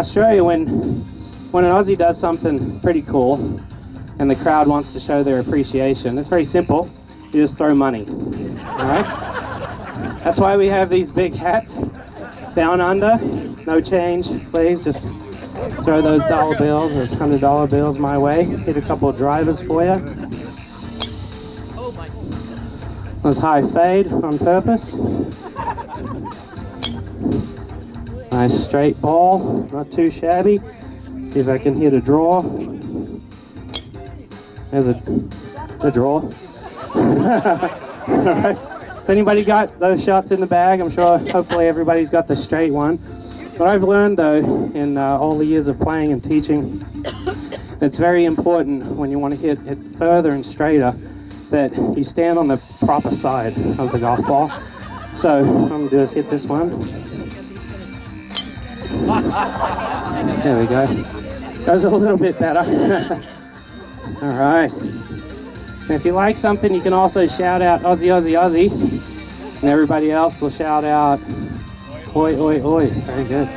Australia, when an Aussie does something pretty cool and the crowd wants to show their appreciation, it's very simple. You just throw money, all right? That's why we have these big hats. Down under, no change, please. Just throw those dollar bills, those $100 bills my way. Hit a couple of drivers for you. Those high fade on purpose. Nice straight ball, not too shabby. See if I can hit a draw. There's a draw. All right. Has anybody got those shots in the bag? I'm sure, hopefully everybody's got the straight one. What I've learned though, in all the years of playing and teaching, it's very important when you want to hit it further and straighter that you stand on the proper side of the golf ball. So what I'm going to do is hit this one. There we go. Goes a little bit better. All right. And if you like something, you can also shout out Aussie, Aussie, Aussie. And everybody else will shout out oi, oi, oi. Very good.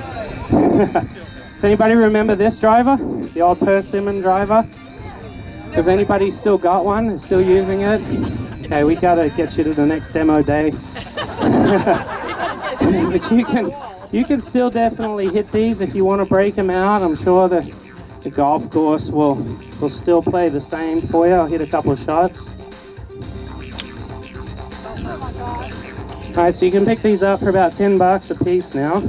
Does anybody remember this driver? The old Persimmon driver? Has anybody still got one? Is still using it? Okay, we gotta get you to the next demo day. But you can still definitely hit these if you want to break them out. I'm sure the golf course will still play the same for you. I'll hit a couple of shots. All right, so you can pick these up for about 10 bucks a piece now.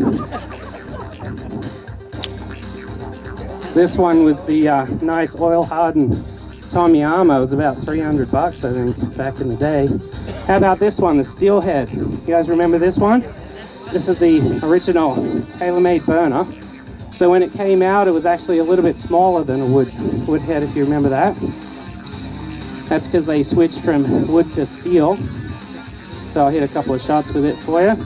This one was the nice oil-hardened Tommy Armour. It was about 300 bucks, I think, back in the day. How about this one, the Steelhead? You guys remember this one? This is the original TaylorMade burner. So when it came out, it was actually a little bit smaller than a wood head, if you remember that. That's because they switched from wood to steel. So I'll hit a couple of shots with it for you.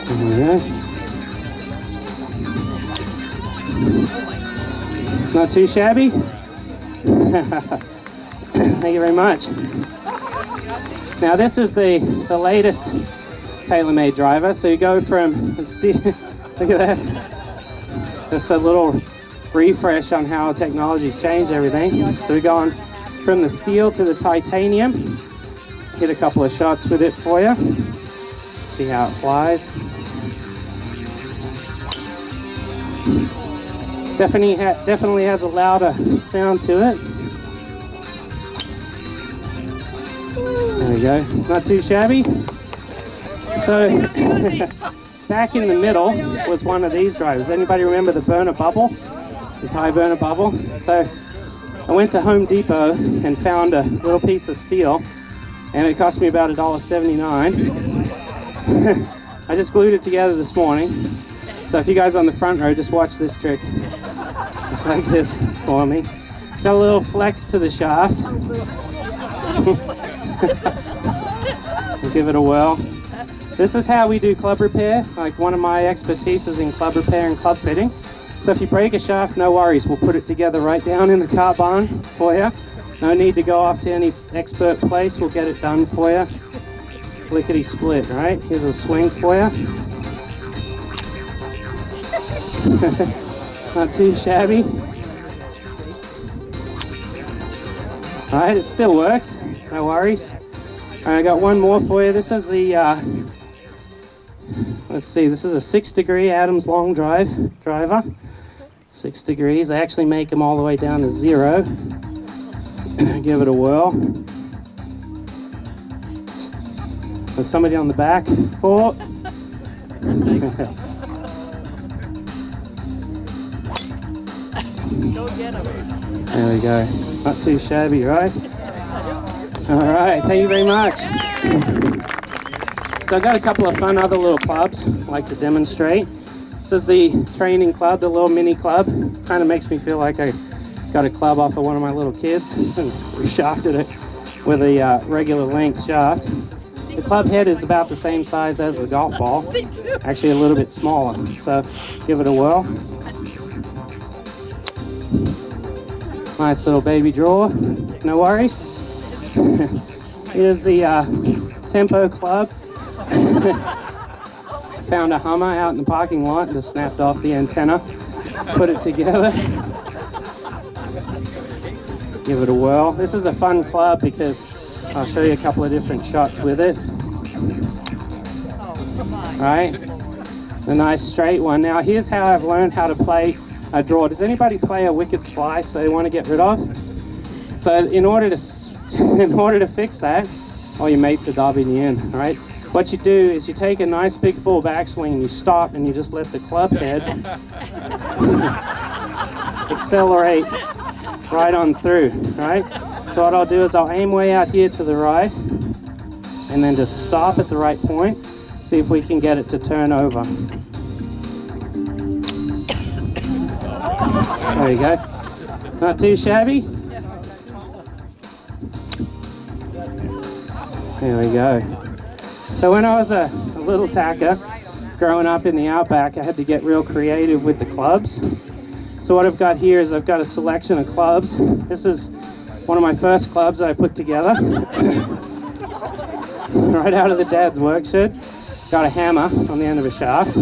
There we go. Not too shabby. Thank you very much. Now this is the latest TaylorMade driver. So you go from the steel, look at that. Just a little refresh on how technology's changed everything. So we're going from the steel to the titanium. Hit a couple of shots with it for you. See how it flies. Definitely has a louder sound to it. There we go. Not too shabby. So back in the middle was one of these drivers. Anybody remember the burner bubble? The Thai burner bubble? So I went to Home Depot and found a little piece of steel, and it cost me about $1.79. I just glued it together this morning. So if you guys on the front row, just watch this trick. Just like this for me. It's got a little flex to the shaft. We'll give it a whirl. This is how we do club repair. Like, one of my expertise is in club repair and club fitting. So if you break a shaft, no worries. We'll put it together right down in the car barn for you. No need to go off to any expert place. We'll get it done for you. Lickety split, right? Here's a swing for you. Not too shabby. All right, it still works. No worries. All right, I got one more for you. This is the, let's see, this is a 6-degree Adams long driver. 6 degrees. They actually make them all the way down to 0. Give it a whirl. There's somebody on the back. 4. There we go. Not too shabby, right? All right, thank you very much. So I've got a couple of fun other little clubs I'd like to demonstrate. This is the training club, the little mini club. Kind of makes me feel like I got a club off of one of my little kids and reshafted it with a regular length shaft. The club head is about the same size as the golf ball, actually a little bit smaller. So give it a whirl. Nice little baby draw, no worries. Here's the Tempo club. Found a Hummer out in the parking lot, just snapped off the antenna, put it together. Give it a whirl. This is a fun club because I'll show you a couple of different shots with it. Right, a nice straight one. Now here's how I've learned how to play a draw. Does anybody play a wicked slice they want to get rid of? So in order to fix that, all your mates are dobbing you in, right? What you do is you take a nice big full backswing, you stop and you just let the club head accelerate right on through, right? So what I'll do is I'll aim way out here to the right and then just stop at the right point. See if we can get it to turn over. There you go. Not too shabby. There we go. So when I was a little tacker, growing up in the outback, I had to get real creative with the clubs. So what I've got here is I've got a selection of clubs. This is one of my first clubs that I put together. Right out of the dad's workshed. Got a hammer on the end of a shaft.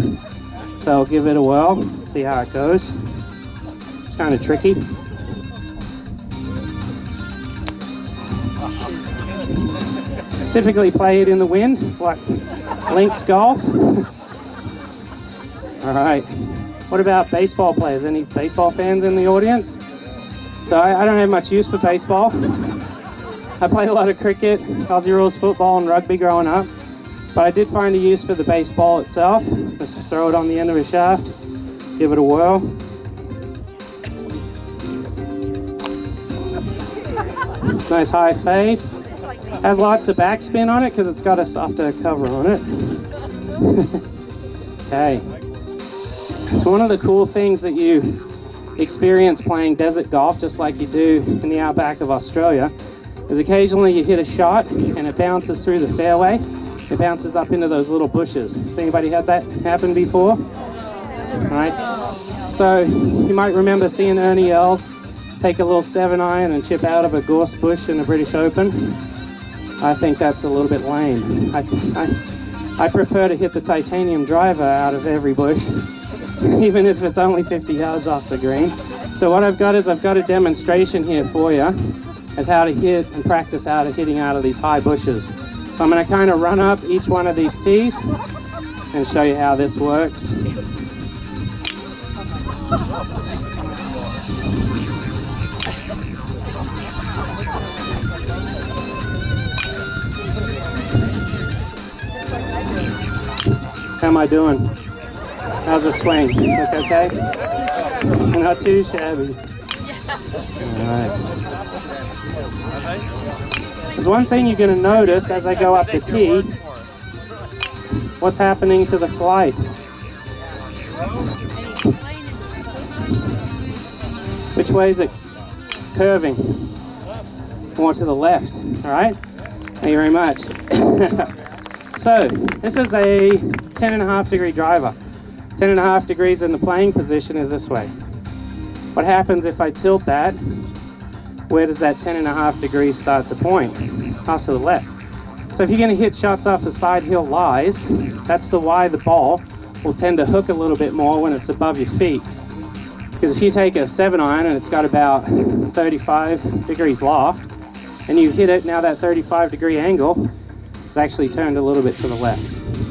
So I'll give it a whirl, see how it goes. It's kind of tricky. Typically play it in the wind, like links golf. All right. What about baseball players? Any baseball fans in the audience? So I don't have much use for baseball. I played a lot of cricket, Aussie rules football and rugby growing up. But I did find a use for the baseball itself. Just throw it on the end of a shaft, give it a whirl. Nice high fade. Has lots of backspin on it because it's got a softer cover on it. Okay. So one of the cool things that you experience playing desert golf, just like you do in the outback of Australia, is occasionally you hit a shot and it bounces through the fairway. It bounces up into those little bushes. Has anybody had that happen before? Right. So you might remember seeing Ernie Els take a little 7-iron and chip out of a gorse bush in the British Open. I think that's a little bit lame. I prefer to hit the titanium driver out of every bush, even if it's only 50 yards off the green. So what I've got is I've got a demonstration here for you as how to hit and practice how to hitting out of these high bushes. So I'm going to kind of run up each one of these tees and show you how this works. How am I doing? How's the swing? Look okay? Not too shabby. All right. There's one thing you're going to notice as I go up the tee. What's happening to the flight? Which way is it curving? More to the left. All right? Thank you very much. So, this is a 10.5 degree driver. 10.5 degrees in the playing position is this way. What happens if I tilt that? Where does that 10.5 degrees start to point? Off to the left. So if you're going to hit shots off the side hill lies, that's why the ball will tend to hook a little bit more when it's above your feet. Because if you take a 7-iron and it's got about 35 degrees loft, and you hit it, now that 35 degree angle is actually turned a little bit to the left,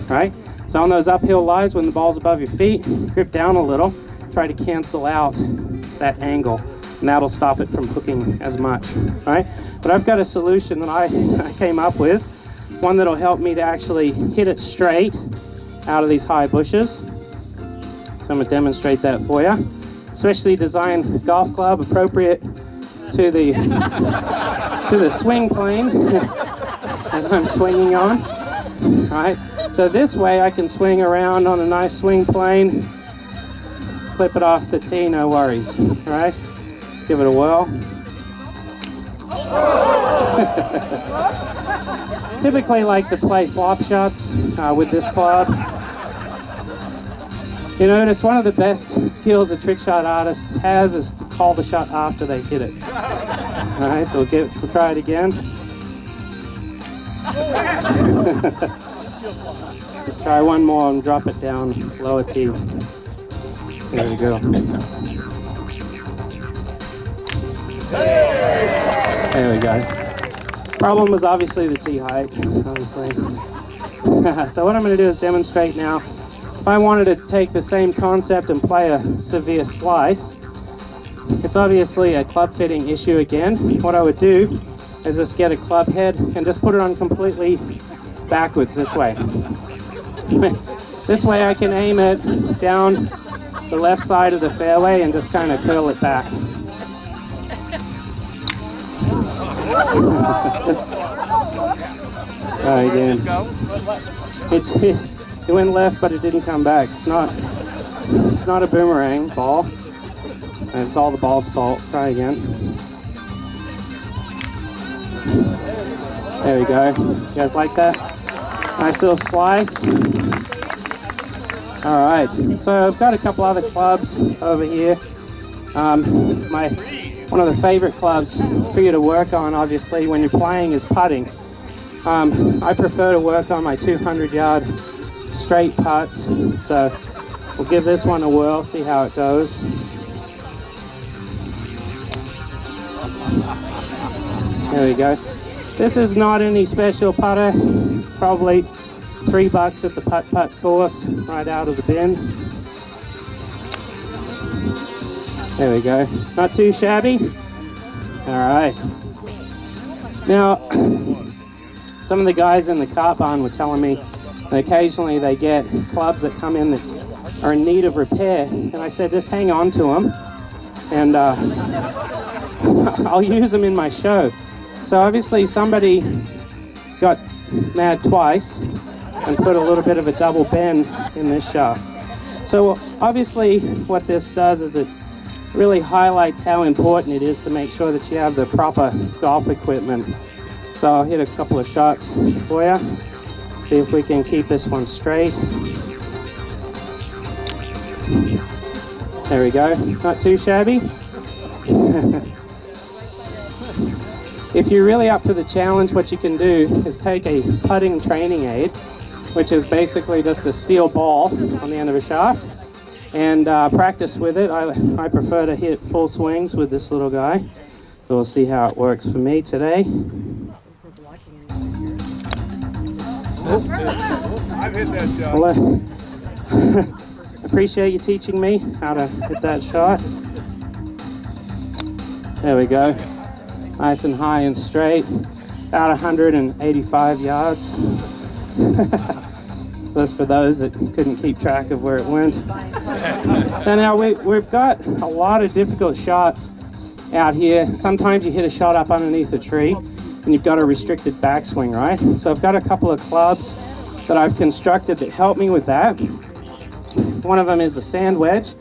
right? So on those uphill lies, when the ball's above your feet, grip down a little, try to cancel out that angle, and that'll stop it from hooking as much, right? But I've got a solution that I came up with, one that'll help me to actually hit it straight out of these high bushes. So I'm going to demonstrate that for you. Especially designed golf club appropriate to the to the swing plane that I'm swinging on. Right. So this way I can swing around on a nice swing plane, clip it off the tee, no worries. Right. Let's give it a whirl. Typically like to play flop shots with this club. You notice one of the best skills a trick shot artist has is to call the shot after they hit it. All right, so we'll try it again. Let's try one more and drop it down, lower tee. There we go. There we go. Problem was obviously the tee height, obviously. So what I'm going to do is demonstrate now. If I wanted to take the same concept and play a severe slice, it's obviously a club fitting issue again. What I would do is just get a club head and just put it on completely backwards this way. This way I can aim it down the left side of the fairway and just kind of curl it back. Alright, again. It went left, but it didn't come back. It's not a boomerang ball, and it's all the ball's fault. Try again. There we go. You guys like that? Nice little slice. Alright, so I've got a couple other clubs over here. One of the favorite clubs for you to work on, obviously, when you're playing is putting. I prefer to work on my 200-yard straight putts, so we'll give this one a whirl, see how it goes. There we go. This is not any special putter. It's probably $3 at the putt-putt course, right out of the bin. There we go. Not too shabby. All right. Now, some of the guys in the cart barn were telling me that occasionally they get clubs that come in that are in need of repair, and I said just hang on to them, and I'll use them in my show. So obviously somebody got mad twice and put a little bit of a double bend in this shaft. So obviously what this does is it really highlights how important it is to make sure that you have the proper golf equipment. So I'll hit a couple of shots for you. See if we can keep this one straight. There we go. Not too shabby. If you're really up for the challenge, what you can do is take a putting training aid, which is basically just a steel ball on the end of a shaft, and practice with it. I prefer to hit full swings with this little guy, so we'll see how it works for me today. I've hit that shot. Well, appreciate you teaching me how to hit that shot. There we go. Nice and high and straight. About 185 yards. That's for those that couldn't keep track of where it went. And now we've got a lot of difficult shots out here. Sometimes you hit a shot up underneath a tree and you've got a restricted backswing, right? So I've got a couple of clubs that I've constructed that help me with that. One of them is a sand wedge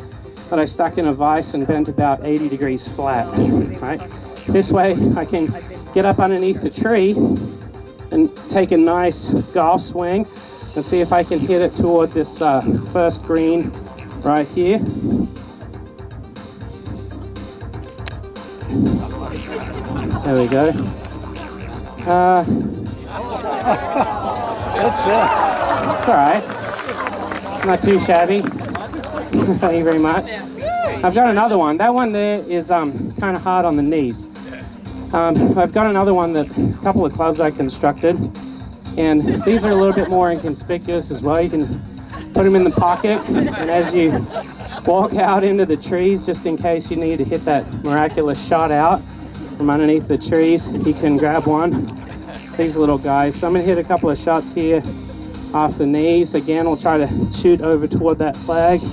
that I stuck in a vise and bent about 80 degrees flat, right? This way I can get up underneath the tree and take a nice golf swing and see if I can hit it toward this first green right here. There we go. That's it. It's all right. Not too shabby. Thank you very much. I've got another one. That one there is kind of hard on the knees. I've got another one that a couple of clubs I constructed, and these are a little bit more inconspicuous as well. You can put them in the pocket, and as you walk out into the trees, just in case you need to hit that miraculous shot out from underneath the trees, you can grab one. These little guys. So I'm going to hit a couple of shots here off the knees. Again, we'll try to shoot over toward that flag.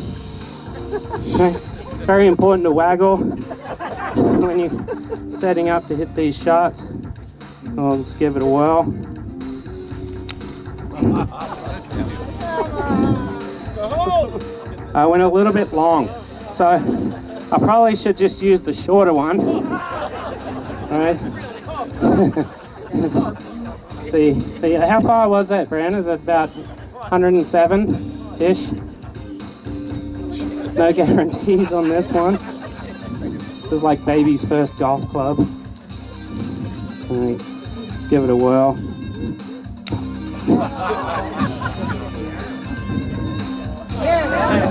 Okay. It's very important to waggle when you're setting up to hit these shots. Well, let's give it a whirl. I went a little bit long, so I probably should just use the shorter one. All right. Let's see. How far was that, Brandon? Is it about 107-ish? No guarantees on this one. This is like baby's first golf club. All right, let's give it a whirl.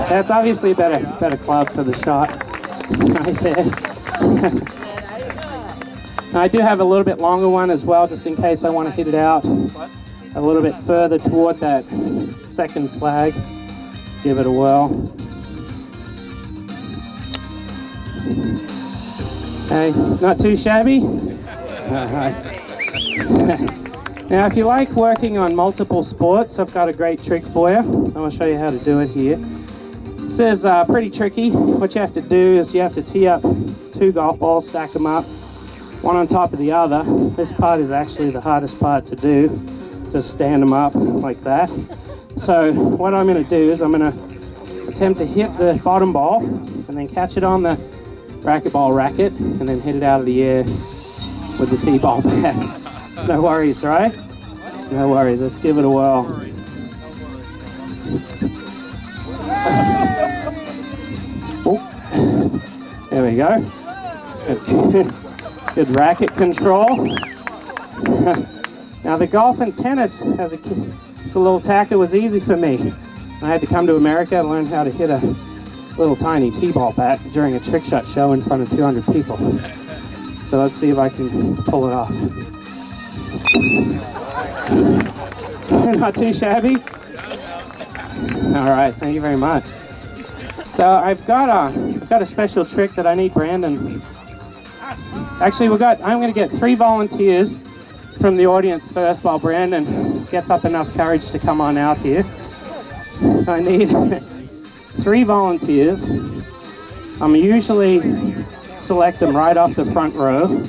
That's obviously a better club for the shot right there. I do have a little bit longer one as well, just in case I want to hit it out a little bit further toward that second flag. Let's give it a whirl. Okay, not too shabby. All right. Now, if you like working on multiple sports, I've got a great trick for you. I'm going to show you how to do it here. This is pretty tricky. What you have to do is you have to tee up 2 golf balls, stack them up, one on top of the other. This part is actually the hardest part to do. Just stand them up like that. So what I'm going to do is I'm going to attempt to hit the bottom ball and then catch it on the racquetball racket and then hit it out of the air with the tee ball back. No worries, right? No worries. Let's give it a whirl. Oh, there we go. Good racket control. Now the golf and tennis as a kid, it's a little tacker was easy for me. I had to come to America and learn how to hit a little tiny t-ball bat during a trick shot show in front of 200 people. So let's see if I can pull it off. Not too shabby. All right, thank you very much. So I've got a special trick that I need Brandon. Actually, I'm going to get 3 volunteers from the audience first while Brandon gets up enough courage to come on out here. I need 3 volunteers. I'm usually select them right off the front row.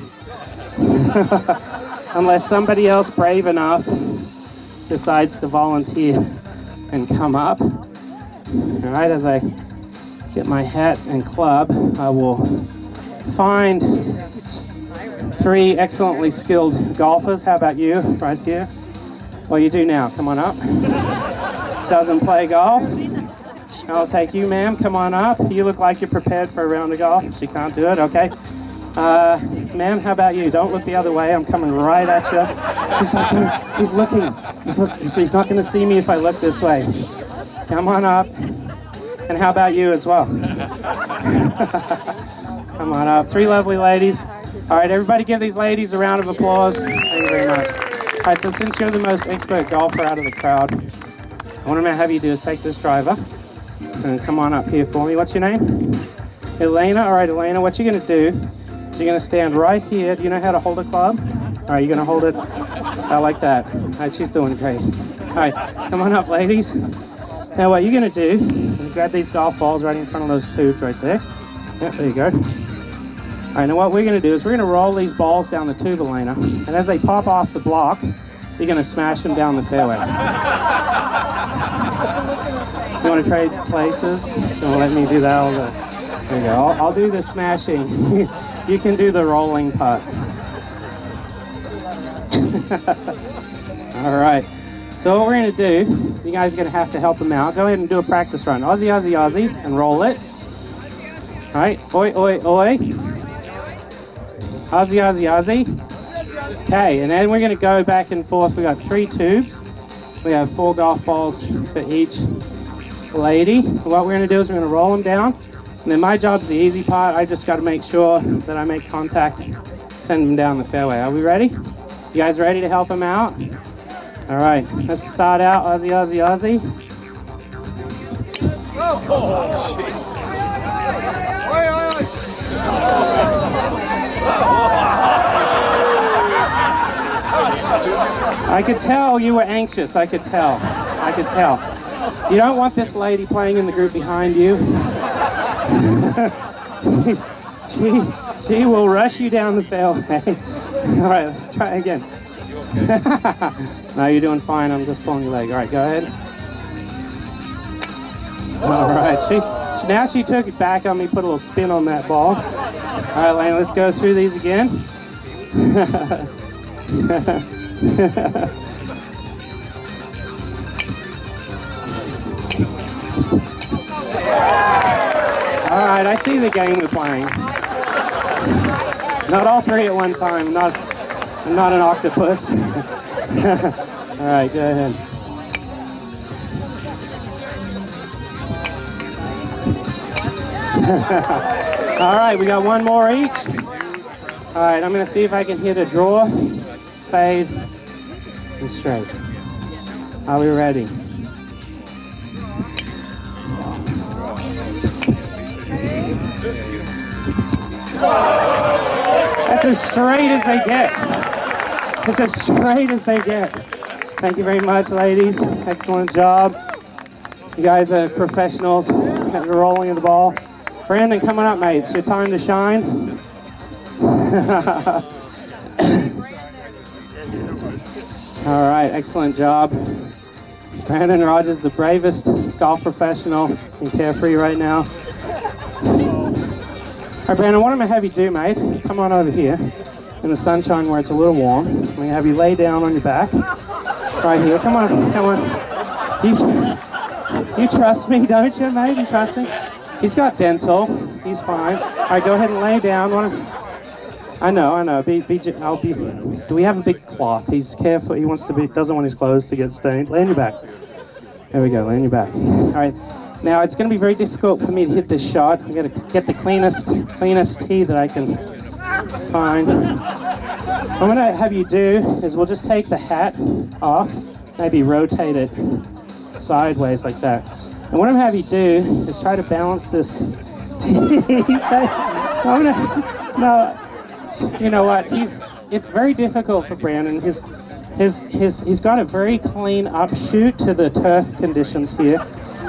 Unless somebody else brave enough decides to volunteer and come up. All right, as I get my hat and club, I will find 3 excellently skilled golfers. How about you, right here? Well, you do now. Come on up. Doesn't play golf. I'll take you, ma'am. Come on up. You look like you're prepared for a round of golf. She can't do it. Okay. Ma'am, how about you? Don't look the other way. I'm coming right at you. He's like, dude, he's looking. He's not going to see me if I look this way. Come on up. And how about you as well? Come on up. 3 lovely ladies. All right, everybody give these ladies a round of applause. Thank you very much. All right, so since you're the most expert golfer out of the crowd, what I'm going to have you do is take this driver and come on up here for me. What's your name? Elena. All right, Elena, what you're going to do is you're going to stand right here. Do you know how to hold a club? All right, you're going to hold it like that. All right, she's doing great. All right, come on up, ladies. Now what you're going to do, grab these golf balls right in front of those tubes right there. Yeah, there you go. All right, now what we're going to do is we're going to roll these balls down the tube, Elena, and as they pop off the block, you're going to smash them down the fairway. You want to trade places? Don't let me do that all the... There you go. I'll do the smashing. You can do the rolling putt. All right. So what we're going to do, you guys are going to have to help them out. Go ahead and do a practice run. Aussie, Aussie, Aussie, and roll it. All right. Oi, oi, oi. Aussie, Aussie, Aussie. Okay, and then we're going to go back and forth. We've got 3 tubes. We have 4 golf balls for each lady. What we're going to do is we're going to roll them down. And then my job's the easy part. I just got to make sure that I make contact, send them down the fairway. Are we ready? You guys ready to help them out? All right, let's start out. Aussie, Aussie, Aussie. I could tell you were anxious. I could tell. I could tell. You don't want this lady playing in the group behind you. she will rush you down the fairway. All right, let's try again. No, you're doing fine. I'm just pulling your leg. All right, go ahead. All right, now she took it back on me, put a little spin on that ball. All right, Lana, let's go through these again. All right, I see the game we're playing. Not all 3 at one time. I'm not an octopus. All right, go ahead. All right, we got one more each. All right, I'm going to see if I can hit a draw, fade, and straight. Are we ready? That's as straight as they get. That's as straight as they get. Thank you very much, ladies. Excellent job. You guys are professionals at the rolling of the ball. Brandon, coming up, mate. It's your time to shine. All right, excellent job. Brandon Rogers, the bravest golf professional in Carefree right now. All right, Brandon, what I'm going to have you do, mate, come on over here in the sunshine where it's a little warm. I'm going to have you lay down on your back. Right here, come on, come on. You trust me, don't you, mate? You trust me? He's got dental. He's fine. All right, go ahead and lay down. I know. Do we have a big cloth? He's careful. He wants to be. Doesn't want his clothes to get stained. Lay on your back. There we go. Lay on your back. All right. Now it's going to be very difficult for me to hit this shot. I got to get the cleanest tee that I can find. What I'm going to have you do is we'll just take the hat off, maybe rotate it sideways like that. And what I'm going to have you do is try to balance this tee. No, you know what? It's very difficult for Brandon. He's got a very clean upshoot to the turf conditions here.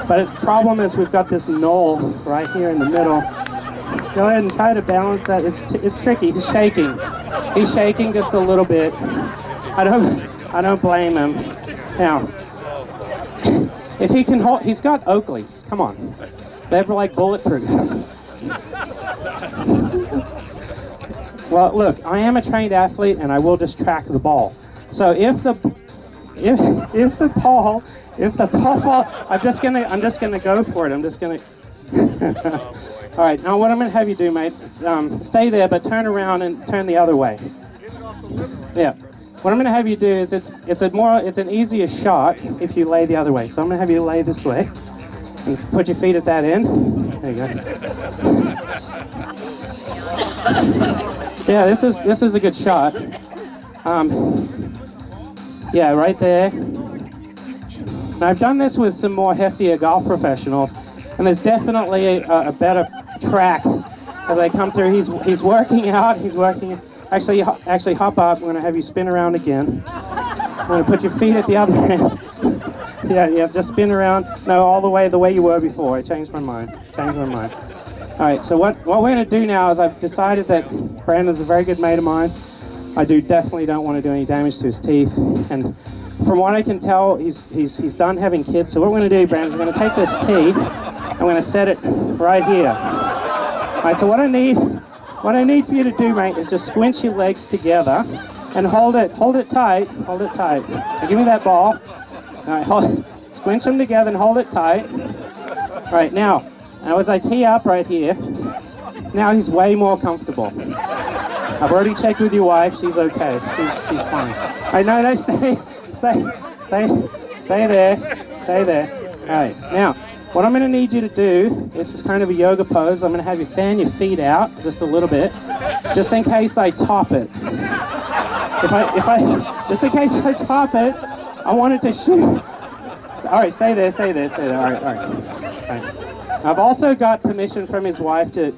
But the problem is we've got this knoll right here in the middle. Go ahead and try to balance that. It's tricky. He's shaking. He's shaking just a little bit. I don't blame him. Now, if he can hold, he's got Oakleys. Come on, they're like bulletproof. Well, look, I am a trained athlete, and I will just track the ball. So if the ball fall, I'm just gonna go for it. I'm just gonna. All right, now what I'm gonna have you do, mate? Stay there, but turn around and turn the other way. Yeah. What I'm gonna have you do is it's an easier shot if you lay the other way. So I'm gonna have you lay this way and put your feet at that end. There you go. Yeah, this is a good shot. Yeah, right there. Now I've done this with some more heftier golf professionals, and there's definitely a better track as I come through. He's working out. He's working. Actually hop up. I'm going to have you spin around again. I'm going to put your feet at the other end. Yeah, just spin around. No, all the way you were before. I changed my mind. All right, so what we're going to do now is I've decided that Brandon's a very good mate of mine. I definitely don't want to do any damage to his teeth. And from what I can tell, he's done having kids. So what we're going to do, Brandon, is we're going to take this tee, I'm going to set it right here. All right, so what I need for you to do, mate, is just squinch your legs together and hold it tight. Now give me that ball. All right, squinch them together and hold it tight. All right, now as I tee up right here, now he's way more comfortable. I've already checked with your wife. She's okay. She's fine. All right, no, stay there. All right, now what I'm going to need you to do, this is kind of a yoga pose. I'm going to have you fan your feet out just a little bit, just in case I top it. Just in case I top it, I want it to shoot. All right, stay there. All right. I've also got permission from his wife to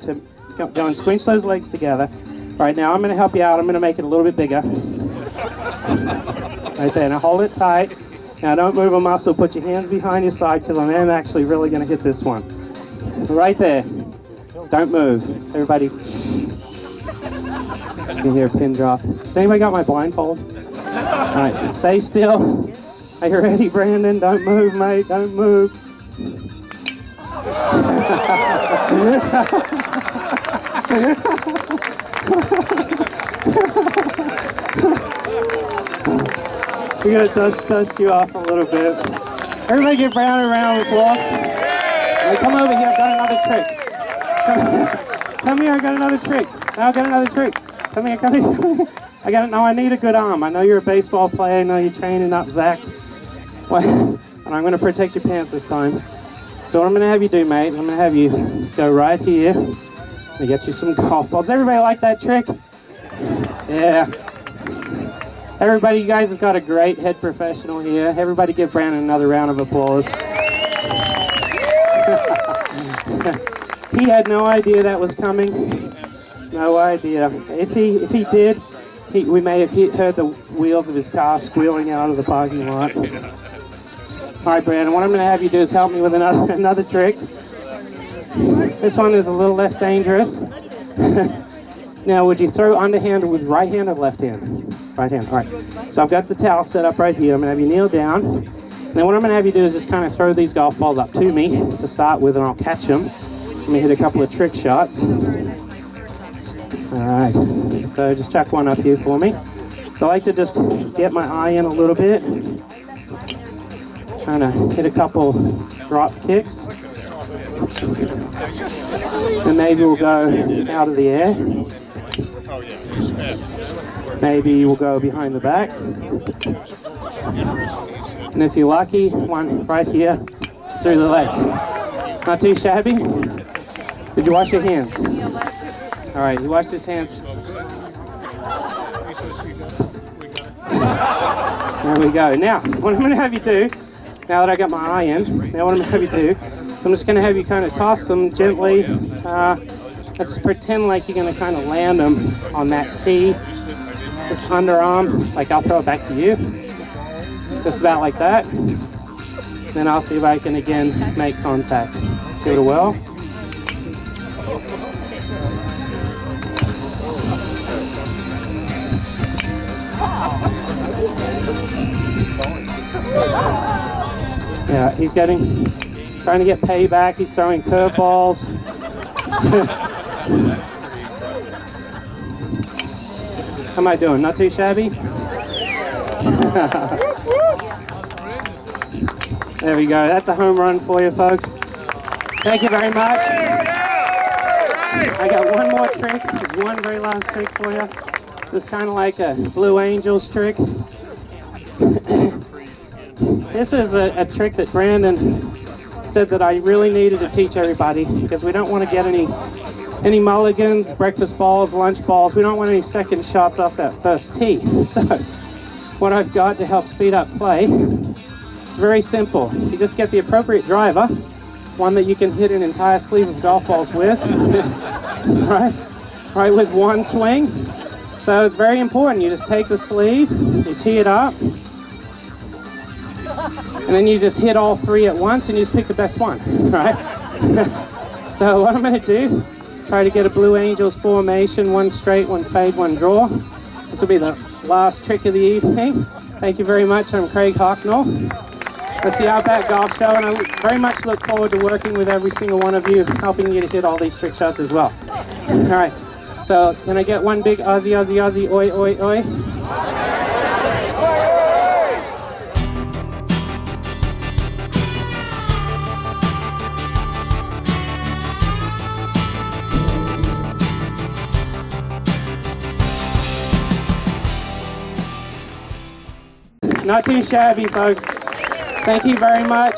go and squinch those legs together. All right, now I'm going to help you out. I'm going to make it a little bit bigger. Right there. Now hold it tight. Now don't move a muscle. Put your hands behind your side because I am actually really going to hit this one. Right there. Don't move. Everybody. You can hear a pin drop. Has anybody got my blindfold? All right. Stay still. Are you ready, Brandon? Don't move, mate. Don't move. We're going to dust you off a little bit. Everybody give Brandon a round of applause. Right, come over here, I've got another trick. Come here, I got another trick. Now I got another trick. Come here. I need a good arm. I know you're a baseball player. I know you're training up Zach. Well, and I'm going to protect your pants this time. So what I'm going to have you do, mate, I'm going to have you go right here. I get you some golf balls. Everybody like that trick? Yeah. Everybody, you guys have got a great head professional here. Everybody give Brandon another round of applause. He had no idea that was coming. No idea. If he did, we may have heard the wheels of his car squealing out of the parking lot. All right, Brandon, what I'm going to have you do is help me with another trick. This one is a little less dangerous. Now, would you throw underhand with right hand or left hand? Right hand, all right. So I've got the towel set up right here. I'm going to have you kneel down. And then what I'm going to have you do is just kind of throw these golf balls up to me to start with, and I'll catch them. Let me hit a couple of trick shots. All right, so just chuck one up here for me. So I like to just get my eye in a little bit. Kind of hit a couple drop kicks. And maybe we'll go out of the air. Maybe we'll go behind the back. And if you're lucky, one right here through the legs. Not too shabby. Did you wash your hands? All right, you washed his hands. There we go. Now, what I'm going to have you do, now that I got my eye in, now what I'm going to have you do, so I'm just going to have you kind of toss them gently. Let's pretend like you're going to kind of land them on that tee. Just underarm, like I'll throw it back to you. Just about like that. Then I'll see if I can again make contact. Give it a whirl. Yeah, he's trying to get payback. He's throwing curveballs. How am I doing? Not too shabby? There we go. That's a home run for you, folks. Thank you very much. I got one more trick, one very last trick for you. This is kind of like a Blue Angels trick. This is a trick that Brandon said that I really needed to teach everybody, because we don't want to get any mulligans, breakfast balls, lunch balls. We don't want any second shots off that first tee. So what I've got to help speed up play, it's very simple. You just get the appropriate driver, one that you can hit an entire sleeve of golf balls with, right with one swing. So it's very important. You just take the sleeve, you tee it up, and then you just hit all three at once and you just pick the best one, right? So what I'm going to do, try to get a Blue Angels formation, one straight, one fade, one draw. This will be the last trick of the evening. Thank you very much. I'm Craig Hocknull. That's the Outback Golf Show, and I very much look forward to working with every single one of you, helping you to hit all these trick shots as well. All right, so can I get one big Aussie, Aussie, Aussie, oi, oi, oi? Not too shabby, folks. Thank you very much.